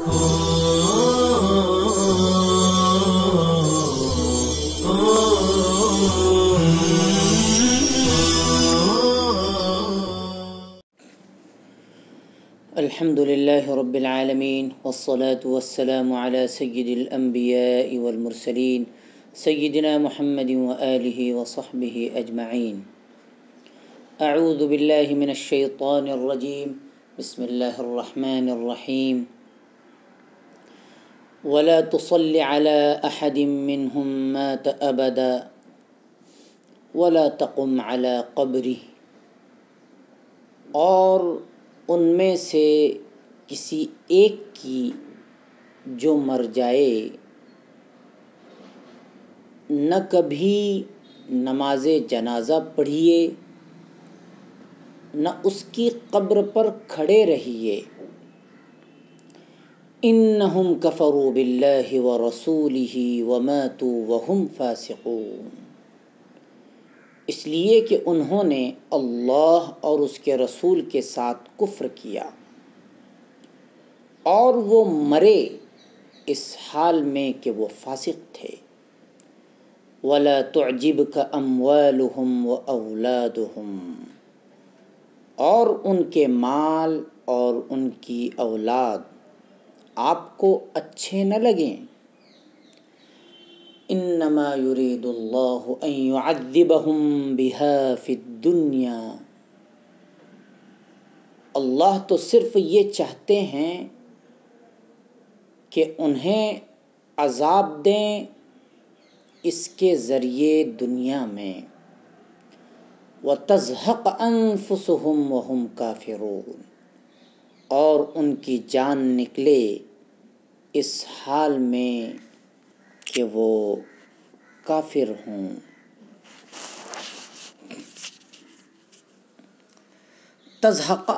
الحمد لله رب العالمين والصلاة والسلام على سيد الأنبياء والمرسلين سيدنا محمد وآله وصحبه أجمعين. أعوذ بالله من الشيطان الرجيم. بسم الله الرحمن الرحيم. ولا تصل على أحد منهم مات أبدا ولا تقم على قبره. اور ان میں سے کسی ایک کی جو مر جائے نہ کبھی نماز جنازہ پڑھیے نہ اس کی قبر پر کھڑے رہیے. انہم کفروا باللہ ورسولہ وماتوا وہم فاسقون. اس لیے کہ انہوں نے اللہ اور اس کے رسول کے ساتھ کفر کیا اور وہ مرے اس حال میں کہ وہ فاسق تھے. وَلَا تُعْجِبْكَ أَمْوَالُهُمْ وَأَوْلَادُهُمْ. اور ان کے مال اور ان کی اولاد آپ کو اچھے نہ لگیں. انما یرید اللہ ان یعذبہم بها فی الدنیا. اللہ تو صرف یہ چاہتے ہیں کہ انہیں عذاب دیں اس کے ذریعے دنیا میں. وَتَزْهَقَ أَنفُسُهُمْ وَهُمْ كَافِرُونَ. اور ان کی جان نکلے اس حال میں کہ وہ کافر ہوں. تزحق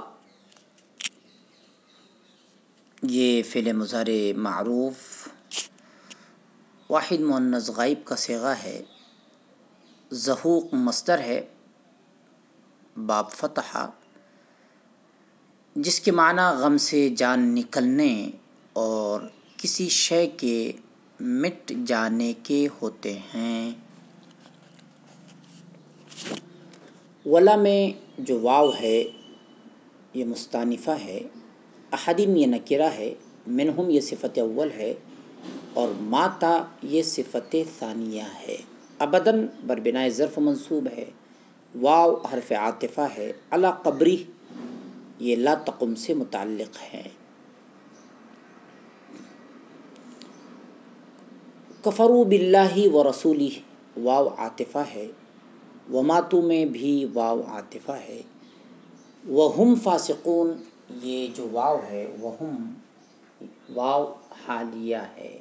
یہ فعل مضارع معروف واحد مؤنث غائب کا صیغہ ہے. زحوق مصدر ہے باب فتحہ جس کے معنی غم سے جان نکلنے اور کسی شے کے مٹ جانے کے ہوتے ہیں. ولا میں جو واو ہے یہ مستانفہ ہے. احدم یہ نکرہ ہے. منہم یہ صفت اول ہے اور ماتا یہ صفت ثانیہ ہے. ابداً بربنائے ظرف منصوب ہے. واو حرف عاطفہ ہے. علی قبری یہ لا تقم سے متعلق ہے. کفروا باللہ ورسولہ واو عاطفہ ہے. وماتو میں بھی واو عاطفہ ہے. وہم فاسقون یہ جو واو ہے وہم واو حالیہ ہے.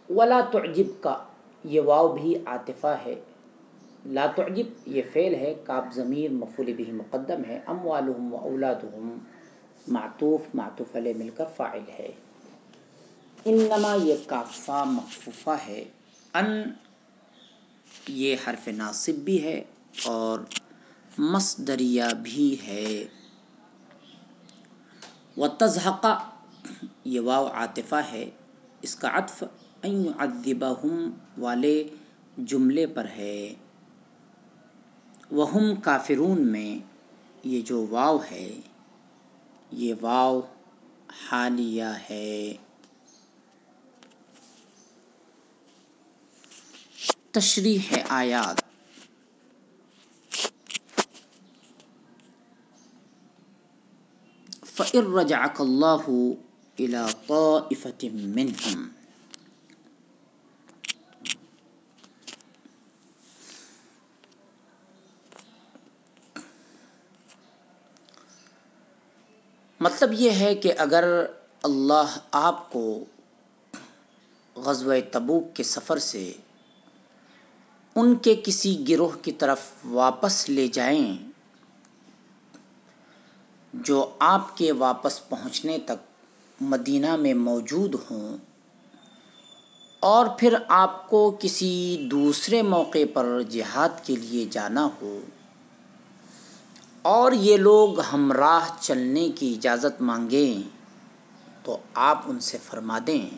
ولا تعجب کا یہ واو بھی عاطفہ ہے. لا تعجب یہ فعل ہے. کاف ضمیر مفعول بہ مقدم ہے. اموالہم و اولادہم معطوف معطوف علیہ مل کر فاعل ہے. انما یہ کافہ مخفوفہ ہے. ان یہ حرف ناصب بھی ہے اور مصدریہ بھی ہے. وتزحق یہ واو عاطفہ ہے. اس کا عطف ان یعذبہم والے جملے پر ہے. وہم کافرون میں یہ جو واو ہے یہ واو حالیہ ہے. تشریح آیات. فَإِن رَجَعَكَ اللَّهُ إِلَىٰ طَائِفَةٍ مِّنْهُمْ. مطلب یہ ہے کہ اگر اللہ آپ کو غزوہ تبوک کے سفر سے ان کے کسی گروہ کی طرف واپس لے جائیں جو آپ کے واپس پہنچنے تک مدینہ میں موجود ہوں اور پھر آپ کو کسی دوسرے موقع پر جہاد کے لیے جانا ہو اور یہ لوگ ہمراہ چلنے کی اجازت مانگیں تو آپ ان سے فرما دیں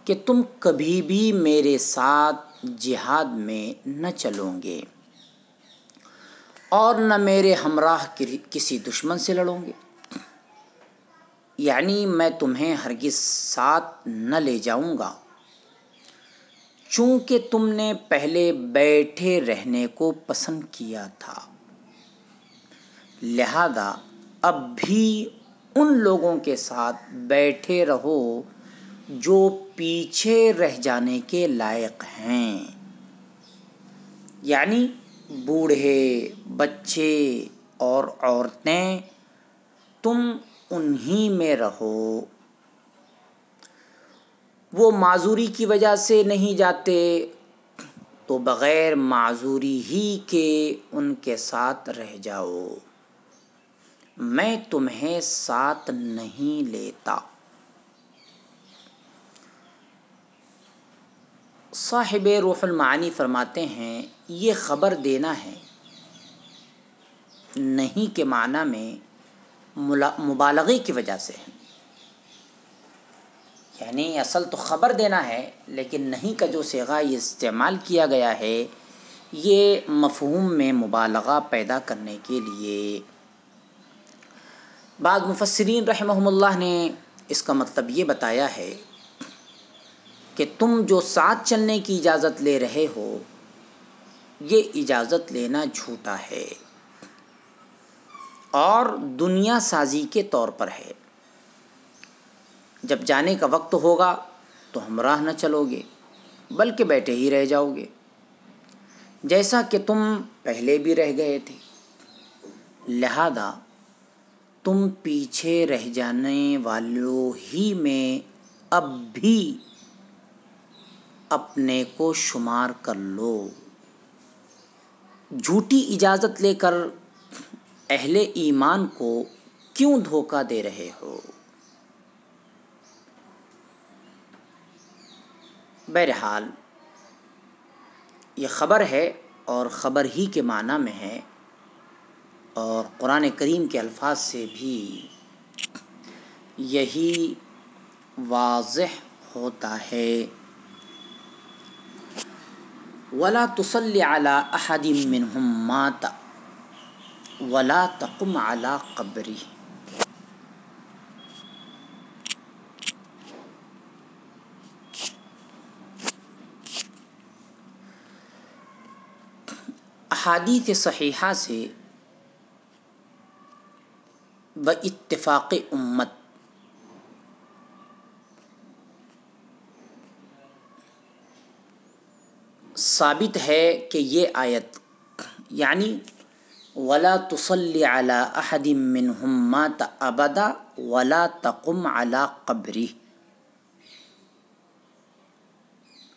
کہ تم کبھی بھی میرے ساتھ جہاد میں نہ چلو گے اور نہ میرے ہمراہ کسی دشمن سے لڑو گے، یعنی میں تمہیں ہرگز ساتھ نہ لے جاؤں گا، چونکہ تم نے پہلے بیٹھے رہنے کو پسند کیا تھا، لہذا اب بھی ان لوگوں کے ساتھ بیٹھے رہو جو پیچھے رہ جانے کے لائق ہیں، یعنی بوڑھے، بچے اور عورتیں، تم انہی میں رہو۔ وہ معذوری کی وجہ سے نہیں جاتے تو بغیر معذوری ہی کے ان کے ساتھ رہ جاؤ، میں تمہیں ساتھ نہیں لیتا۔ صاحب روح المعانی فرماتے ہیں یہ خبر دینا ہے، نہیں کے معنی میں مبالغے کی وجہ سے ہے، یعنی اصل تو خبر دینا ہے، لیکن نہیں کا جو صیغہ یہ استعمال کیا گیا ہے یہ مفہوم میں مبالغہ پیدا کرنے کے لیے۔ بعض مفسرین رحمہم اللہ نے اس کا مطلب یہ بتایا ہے کہ تم جو ساتھ چلنے کی اجازت لے رہے ہو یہ اجازت لینا جھوٹا ہے اور دنیا سازی کے طور پر ہے، جب جانے کا وقت ہوگا تو ہمراہ نہ چلو گے بلکہ بیٹھے ہی رہ جاؤ گے، جیسا کہ تم پہلے بھی رہ گئے تھے، لہذا تم پیچھے رہ جانے والوں ہی میں اب بھی اپنے کو شمار کر لو۔ جھوٹی اجازت لے کر اہل ایمان کو کیوں دھوکہ دے رہے ہو؟ بہرحال یہ خبر ہے اور خبر ہی کے معنی میں ہے، اور قرآن کریم کے الفاظ سے بھی یہی واضح ہوتا ہے۔ وَلَا تُصَلِّ عَلَىٰ أَحَدٍ مِّنْهُم مَّاتَ وَلَا تَقُمْ عَلَىٰ قَبْرِهِ۔ احادیث صحیحہ سے باتفاق امت ثابت ہے کہ یہ آیت یعنی وَلَا تُصَلِّ عَلَىٰ أَحَدٍ مِّنْهُم مَّاتَ أَبَدًا وَلَا تَقُمْ عَلَىٰ قَبْرِهِ،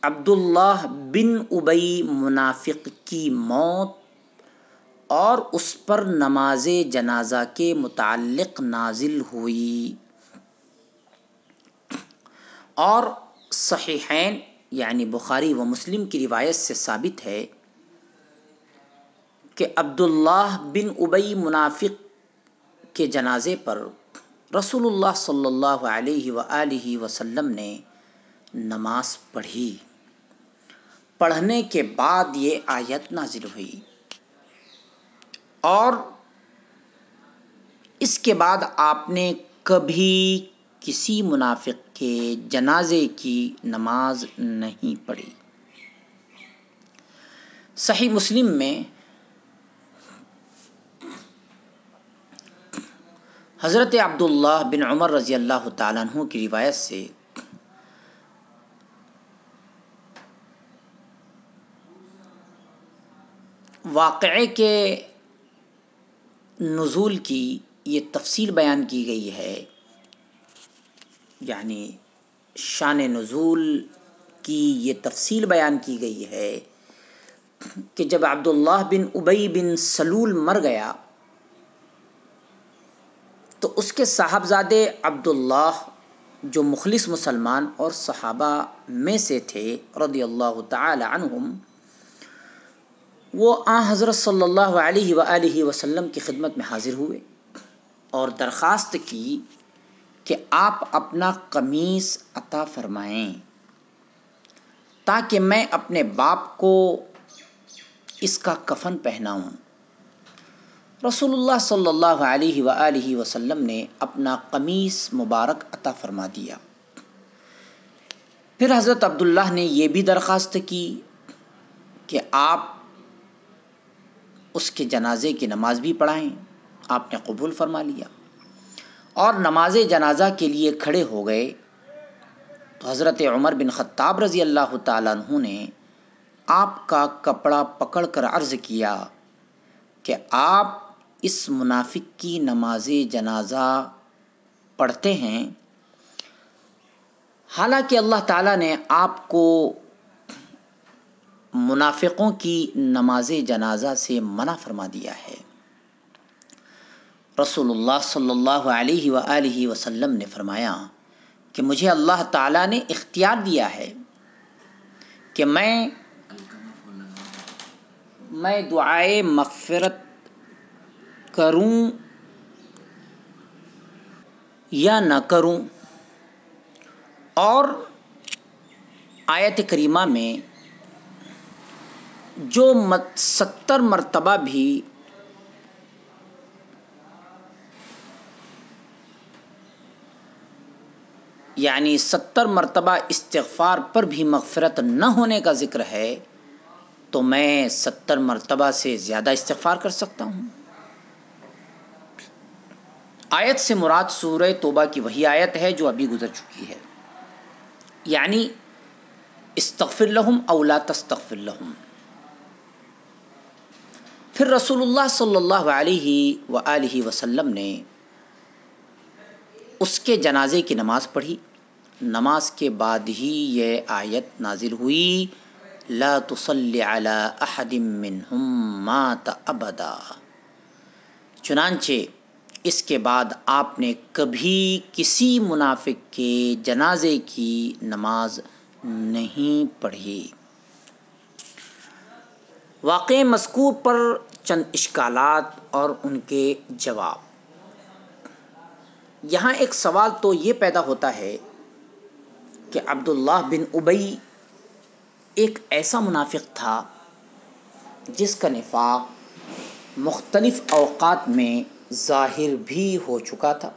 عبداللہ بن ابی منافق کی موت اور اس پر نماز جنازہ کے متعلق نازل ہوئی، اور صحیحین یعنی بخاری و مسلم کی روایت سے ثابت ہے کہ عبداللہ بن ابی منافق کے جنازے پر رسول اللہ صلی اللہ علیہ وآلہ وسلم نے نماز پڑھی، پڑھنے کے بعد یہ آیت نازل ہوئی، اور اس کے بعد آپ نے کبھی کسی منافق کے جنازے کی نماز نہیں پڑھی۔ صحیح مسلم میں حضرت عبداللہ بن عمر رضی اللہ تعالیٰ عنہ کی روایت سے واقعے کے نزول کی یہ تفصیل بیان کی گئی ہے، یعنی شان نزول کی یہ تفصیل بیان کی گئی ہے کہ جب عبداللہ بن ابی بن سلول مر گیا تو اس کے صاحبزادے عبداللہ جو مخلص مسلمان اور صحابہ میں سے تھے رضی اللہ تعالی عنہم، وہ حضرت صلی اللہ علیہ وآلہ وسلم کی خدمت میں حاضر ہوئے اور درخواست کی کہ آپ اپنا قمیص عطا فرمائیں تاکہ میں اپنے باپ کو اس کا کفن پہناؤں۔ رسول اللہ صلی اللہ علیہ وآلہ وسلم نے اپنا قمیص مبارک عطا فرما دیا۔ پھر حضرت عبداللہ نے یہ بھی درخواست کی کہ آپ اس کے جنازے کی نماز بھی پڑھائیں۔ آپ نے قبول فرما لیا اور نماز جنازہ کے لیے کھڑے ہو گئے تو حضرت عمر بن خطاب رضی اللہ تعالیٰ عنہ نے آپ کا کپڑا پکڑ کر عرض کیا کہ آپ اس منافق کی نماز جنازہ پڑھتے ہیں، حالانکہ اللہ تعالیٰ نے آپ کو منافقوں کی نماز جنازہ سے منع فرما دیا ہے۔ رسول اللہ صلی اللہ علیہ وآلہ وسلم نے فرمایا کہ مجھے اللہ تعالیٰ نے اختیار دیا ہے کہ میں دعائے مغفرت کروں یا نہ کروں، اور آیت کریمہ میں جو 70 مرتبہ بھی یعنی 70 مرتبہ استغفار پر بھی مغفرت نہ ہونے کا ذکر ہے تو میں 70 مرتبہ سے زیادہ استغفار کر سکتا ہوں۔ آیت سے مراد سورہ توبہ کی وہی آیت ہے جو ابھی گزر چکی ہے، یعنی استغفر لہم او لا تستغفر لہم۔ پھر رسول اللہ صلی اللہ علیہ وآلہ وسلم نے اس کے جنازے کی نماز پڑھی۔ نماز کے بعد ہی یہ آیت نازل ہوئی، لا تصلی علی احد منہم مات ابدا۔ چنانچہ اس کے بعد آپ نے کبھی کسی منافق کے جنازے کی نماز نہیں پڑھی۔ واقعہ مذکور پر چند اشکالات اور ان کے جواب۔ یہاں ایک سوال تو یہ پیدا ہوتا ہے کہ عبداللہ بن ابی ایک ایسا منافق تھا جس کا نفاق مختلف اوقات میں ظاہر بھی ہو چکا تھا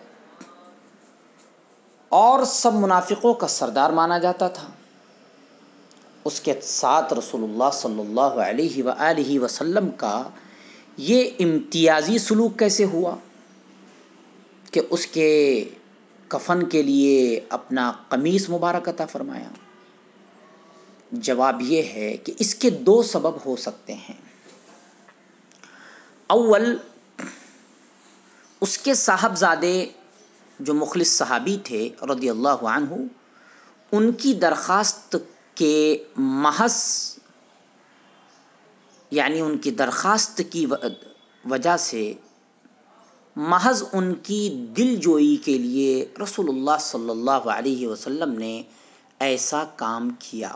اور سب منافقوں کا سردار مانا جاتا تھا۔ اس کے ساتھ رسول اللہ صلی اللہ علیہ وآلہ وسلم کا یہ امتیازی سلوک کیسے ہوا کہ اس کے کفن کے لیے اپنا قمیص مبارک عطا فرمایا؟ جواب یہ ہے کہ اس کے دو سبب ہو سکتے ہیں۔ اول، اس کے صاحبزادے جو مخلص صحابی تھے رضی اللہ عنہ، ان کی درخواست کے محض یعنی ان کی درخواست کی وجہ سے، محض ان کی دل جوئی کے لیے رسول اللہ صلی اللہ علیہ وسلم نے ایسا کام کیا۔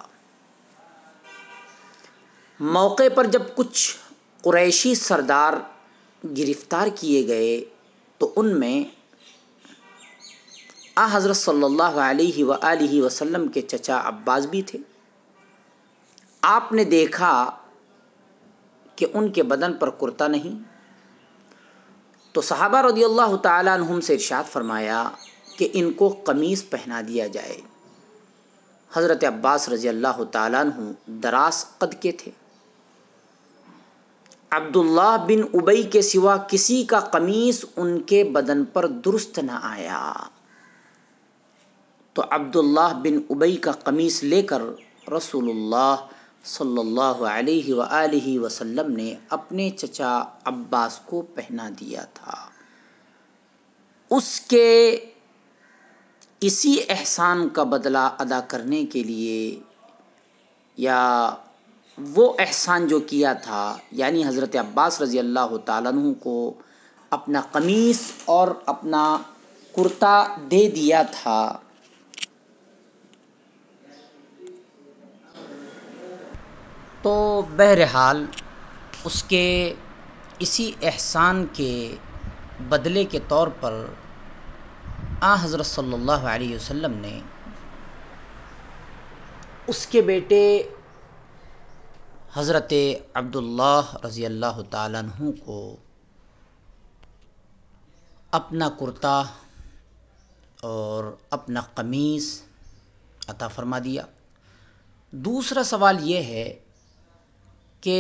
موقع پر جب کچھ قریشی سردار گرفتار کیے گئے تو ان میں حضرت صلی اللہ علیہ وآلہ وسلم کے چچا عباس بھی تھے۔ آپ نے دیکھا کہ ان کے بدن پر کرتا نہیں، تو صحابہ رضی اللہ تعالیٰ عنہم سے ارشاد فرمایا کہ ان کو قمیص پہنا دیا جائے۔ حضرت عباس رضی اللہ تعالیٰ عنہ دراز قد کے تھے۔ عبداللہ بن ابی کے سوا کسی کا قمیص ان کے بدن پر درست نہ آیا، تو عبداللہ بن ابی کا قمیص لے کر رسول اللہ صلی اللہ علیہ وآلہ وسلم نے اپنے چچا عباس کو پہنا دیا تھا۔ اس کے اسی احسان کا بدلہ ادا کرنے کے لیے، یا وہ احسان جو کیا تھا، یعنی حضرت عباس رضی اللہ تعالیٰ عنہ کو اپنا قمیص اور اپنا کرتا دے دیا تھا، تو بہرحال اس کے اسی احسان کے بدلے کے طور پر حضرت صلی اللہ علیہ وسلم نے اس کے بیٹے حضرت عبداللہ رضی اللہ تعالیٰ عنہ کو اپنا کرتا اور اپنا قمیص عطا فرما دیا۔ دوسرا سوال یہ ہے کہ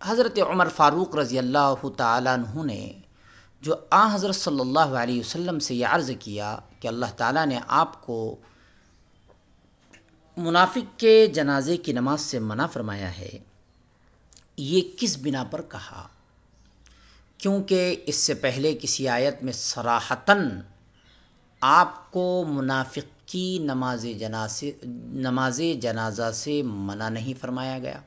حضرت عمر فاروق رضی اللہ تعالیٰ عنہ نے جو حضرت صلی اللہ علیہ وسلم سے یہ عرض کیا کہ اللہ تعالیٰ نے آپ کو منافق کے جنازے کی نماز سے منع فرمایا ہے، یہ کس بنا پر کہا؟ کیونکہ اس سے پہلے کسی آیت میں صراحتاً آپ کو منافق کی نماز جنازہ سے منع نہیں فرمایا گیا۔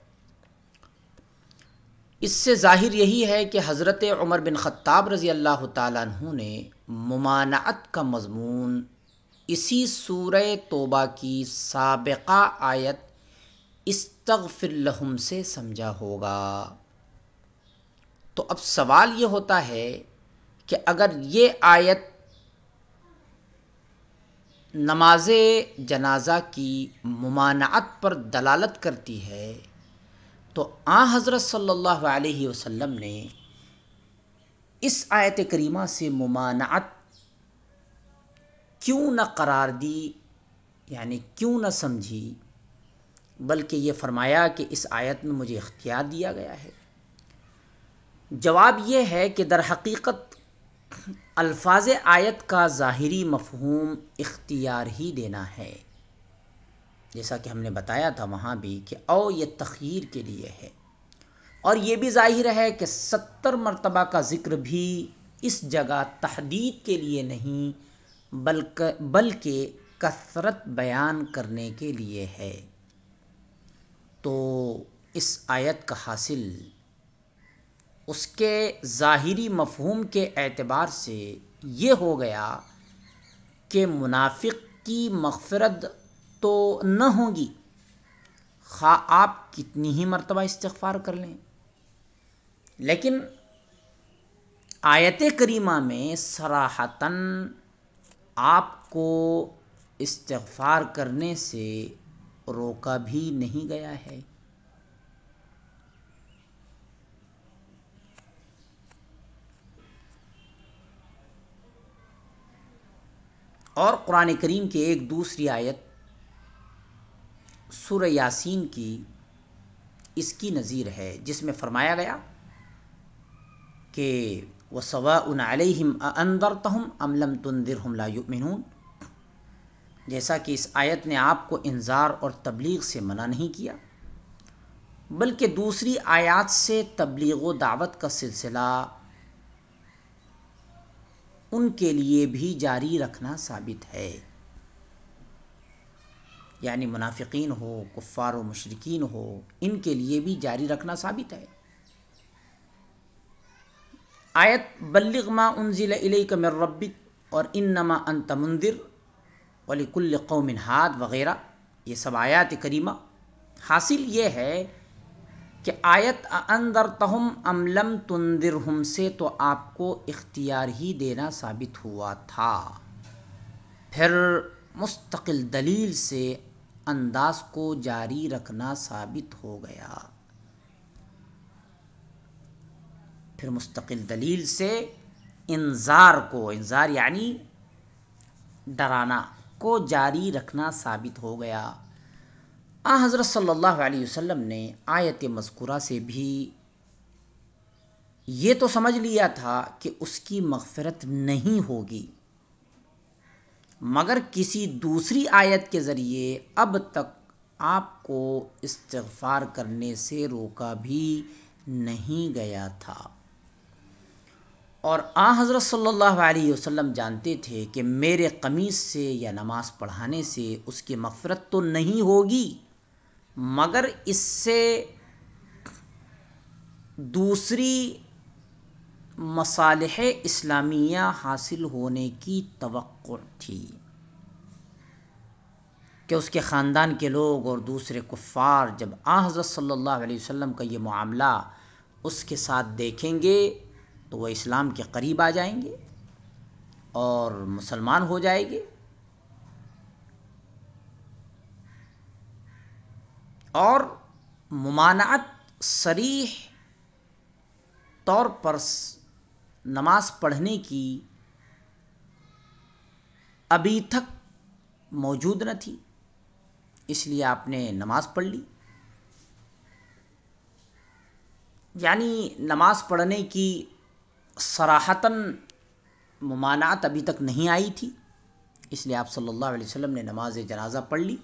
اس سے ظاہر یہی ہے کہ حضرت عمر بن خطاب رضی اللہ تعالیٰ عنہ نے ممانعت کا مضمون اسی سورہ توبہ کی سابقہ آیت استغفر لہم سے سمجھا ہوگا۔ تو اب سوال یہ ہوتا ہے کہ اگر یہ آیت نماز جنازہ کی ممانعت پر دلالت کرتی ہے تو حضرت صلی اللہ علیہ وسلم نے اس آیت کریمہ سے ممانعت کیوں نہ قرار دی، یعنی کیوں نہ سمجھی، بلکہ یہ فرمایا کہ اس آیت میں مجھے اختیار دیا گیا ہے؟ جواب یہ ہے کہ در حقیقت الفاظ آیت کا ظاہری مفہوم اختیار ہی دینا ہے، جیسا کہ ہم نے بتایا تھا وہاں بھی کہ یہ تخییر کے لیے ہے، اور یہ بھی ظاہر ہے کہ 70 مرتبہ کا ذکر بھی اس جگہ تحدید کے لیے نہیں بلکہ کثرت بیان کرنے کے لیے ہے۔ تو اس آیت کا حاصل اس کے ظاہری مفہوم کے اعتبار سے یہ ہو گیا کہ منافق کی مغفرت تو نہ ہوگی خواہ آپ کتنی ہی مرتبہ استغفار کر لیں، لیکن آیت کریمہ میں صراحتاً آپ کو استغفار کرنے سے روکا بھی نہیں گیا ہے۔ اور قرآن کریم کی ایک دوسری آیت سورہ یاسین کی اس کی نظیر ہے، جس میں فرمایا گیا کہ وَسَوَاءٌ عَلَيْهِمْ أَأَنذَرْتَهُمْ أَمْ لَمْ تُنذِرْهُمْ لَا يُؤْمِنُونَ، جیسا کہ اس آیت نے آپ کو انذار اور تبلیغ سے منع نہیں کیا، بلکہ دوسری آیات سے تبلیغ و دعوت کا سلسلہ ان کے لیے بھی جاری رکھنا ثابت ہے، یعنی منافقین ہو، کفار و مشرکین ہو، ان کے لیے بھی جاری رکھنا ثابت ہے۔ آیت بلغ ما انزل الیک من ربک اور انما انت منذر ولکل قوم ہاد وغیرہ، یہ سب آیات کریمہ حاصل یہ ہے کہ آیت انذرتہم ام لم تنذرہم سے تو آپ کو اختیار ہی دینا ثابت ہوا تھا، پھر مستقل دلیل سے انداز کو جاری رکھنا ثابت ہو گیا، پھر مستقل دلیل سے انذار یعنی ڈرانا کو جاری رکھنا ثابت ہو گیا۔ حضرت صلی اللہ علیہ وسلم نے آیت مذکورہ سے بھی یہ تو سمجھ لیا تھا کہ اس کی مغفرت نہیں ہوگی، مگر کسی دوسری آیت کے ذریعے اب تک آپ کو استغفار کرنے سے روکا بھی نہیں گیا تھا، اور حضرت صلی اللہ علیہ وسلم جانتے تھے کہ میرے قمیص سے یا نماز پڑھانے سے اس کی مغفرت تو نہیں ہوگی، مگر اس سے دوسری مصالح اسلامیہ حاصل ہونے کی توقع تھی کہ اس کے خاندان کے لوگ اور دوسرے کفار جب حضرت صلی اللہ علیہ وسلم کا یہ معاملہ اس کے ساتھ دیکھیں گے تو وہ اسلام کے قریب آ جائیں گے، اور مسلمان ہو جائے گے، اور ممانعت صریح طور پر نماز پڑھنے کی ابھی تک موجود نہ تھی، اس لیے آپ نے نماز پڑھ لی. یعنی نماز پڑھنے کی صراحتاً ممانعت ابھی تک نہیں آئی تھی، اس لیے آپ صلی اللہ علیہ وسلم نے نماز جنازہ پڑھ لی.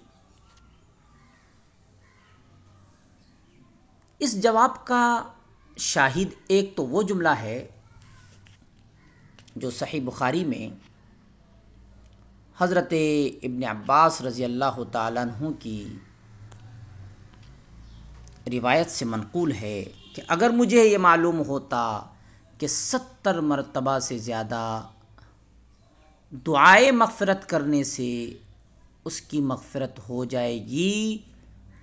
اس جواب کا شاہد ایک تو وہ جملہ ہے جو صحیح بخاری میں حضرت ابن عباس رضی اللہ تعالیٰ عنہ کی روایت سے منقول ہے کہ اگر مجھے یہ معلوم ہوتا کہ 70 مرتبہ سے زیادہ دعائے مغفرت کرنے سے اس کی مغفرت ہو جائے گی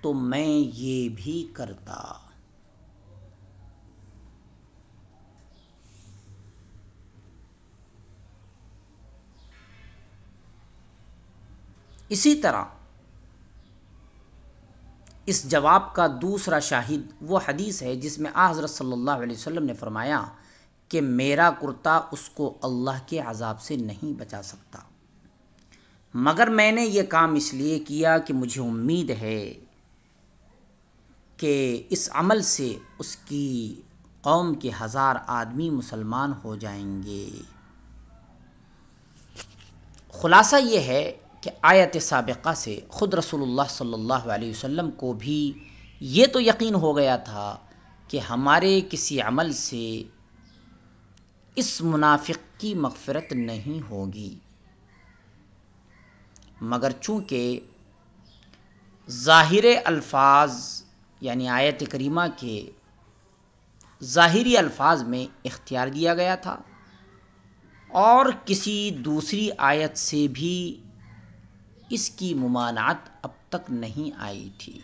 تو میں یہ بھی کرتا. اسی طرح اس جواب کا دوسرا شاہد وہ حدیث ہے جس میں حضرت صلی اللہ علیہ وسلم نے فرمایا کہ میرا کرتا اس کو اللہ کے عذاب سے نہیں بچا سکتا، مگر میں نے یہ کام اس لیے کیا کہ مجھے امید ہے کہ اس عمل سے اس کی قوم کے 1000 آدمی مسلمان ہو جائیں گے. خلاصہ یہ ہے کہ آیت سابقہ سے خود رسول اللہ صلی اللہ علیہ وسلم کو بھی یہ تو یقین ہو گیا تھا کہ ہمارے کسی عمل سے اس منافق کی مغفرت نہیں ہوگی، مگر چونکہ ظاہر الفاظ یعنی آیت کریمہ کے ظاہری الفاظ میں اختیار دیا گیا تھا اور کسی دوسری آیت سے بھی اس کی ممانعت اب تک نہیں آئی تھی.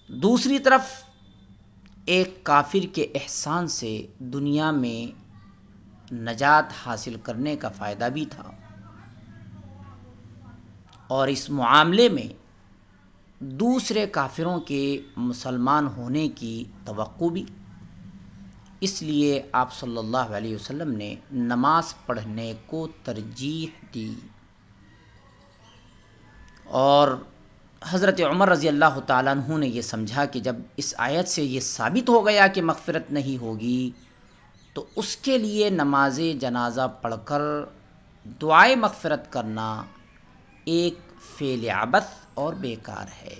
دوسری طرف ایک کافر کے احسان سے دنیا میں نجات حاصل کرنے کا فائدہ بھی تھا، اور اس معاملے میں دوسرے کافروں کے مسلمان ہونے کی توقع بھی. اس لیے آپ صلی اللہ علیہ وسلم نے نماز پڑھنے کو ترجیح دی. اور حضرت عمر رضی اللہ تعالیٰ عنہ نے یہ سمجھا کہ جب اس آیت سے یہ ثابت ہو گیا کہ مغفرت نہیں ہوگی تو اس کے لیے نماز جنازہ پڑھ کر دعائے مغفرت کرنا ایک فعل عبث اور بیکار ہے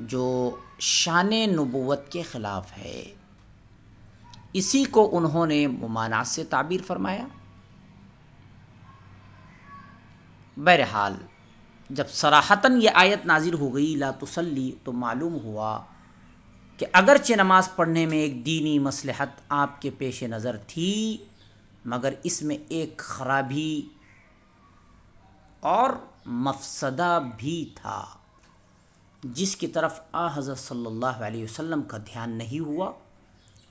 جو شان نبوت کے خلاف ہے. اسی کو انہوں نے ممانعت سے تعبیر فرمایا. بہرحال جب صراحتاً یہ آیت نازل ہو گئی لا تصلی، تو معلوم ہوا کہ اگرچہ نماز پڑھنے میں ایک دینی مصلحت آپ کے پیش نظر تھی، مگر اس میں ایک خرابی اور مفسدہ بھی تھا جس کی طرف حضرت صلی اللہ علیہ وسلم کا دھیان نہیں ہوا.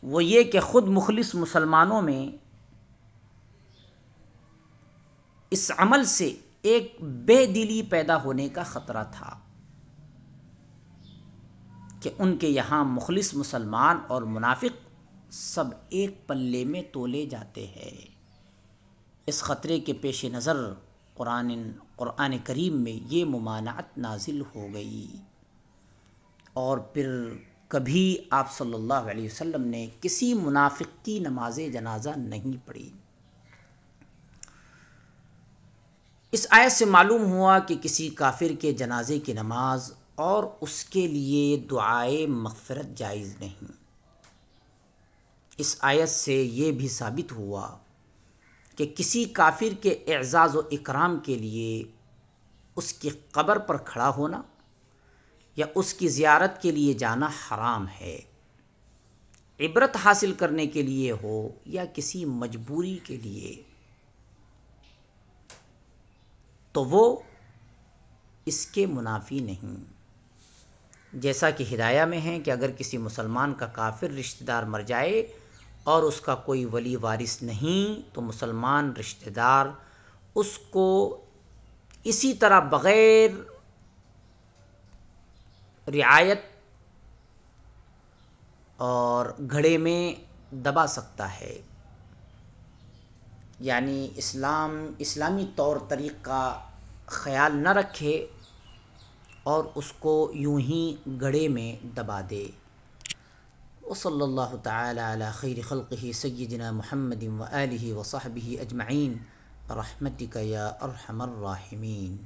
وہ یہ کہ خود مخلص مسلمانوں میں اس عمل سے ایک بے دلی پیدا ہونے کا خطرہ تھا کہ ان کے یہاں مخلص مسلمان اور منافق سب ایک پلے میں تولے جاتے ہیں. اس خطرے کے پیش نظر قرآن کریم میں یہ ممانعت نازل ہو گئی، اور پھر کبھی آپ صلی اللہ علیہ وسلم نے کسی منافق کی نماز جنازہ نہیں پڑھی. اس آیت سے معلوم ہوا کہ کسی کافر کے جنازے کی نماز اور اس کے لیے دعائے مغفرت جائز نہیں. اس آیت سے یہ بھی ثابت ہوا کہ کسی کافر کے اعزاز و اکرام کے لیے اس کی قبر پر کھڑا ہونا یا اس کی زیارت کے لیے جانا حرام ہے، عبرت حاصل کرنے کے لیے ہو یا کسی مجبوری کے لیے، تو وہ اس کے منافی نہیں. جیسا کہ ہدایہ میں ہے کہ اگر کسی مسلمان کا کافر رشتہ دار مر جائے اور اس کا کوئی ولی وارث نہیں، تو مسلمان رشتہ دار اس کو اسی طرح بغیر رعایت اور گھڑے میں دبا سکتا ہے. یعنی اسلامی طور طریق کا خیال نہ رکھے اور اس کو یوں ہی گڑھے میں دبا دے. وصلی اللہ تعالی علی خیر خلقہ سیدنا محمد وآلہ وصحبہ اجمعین برحمتک یا ارحم الراحمین.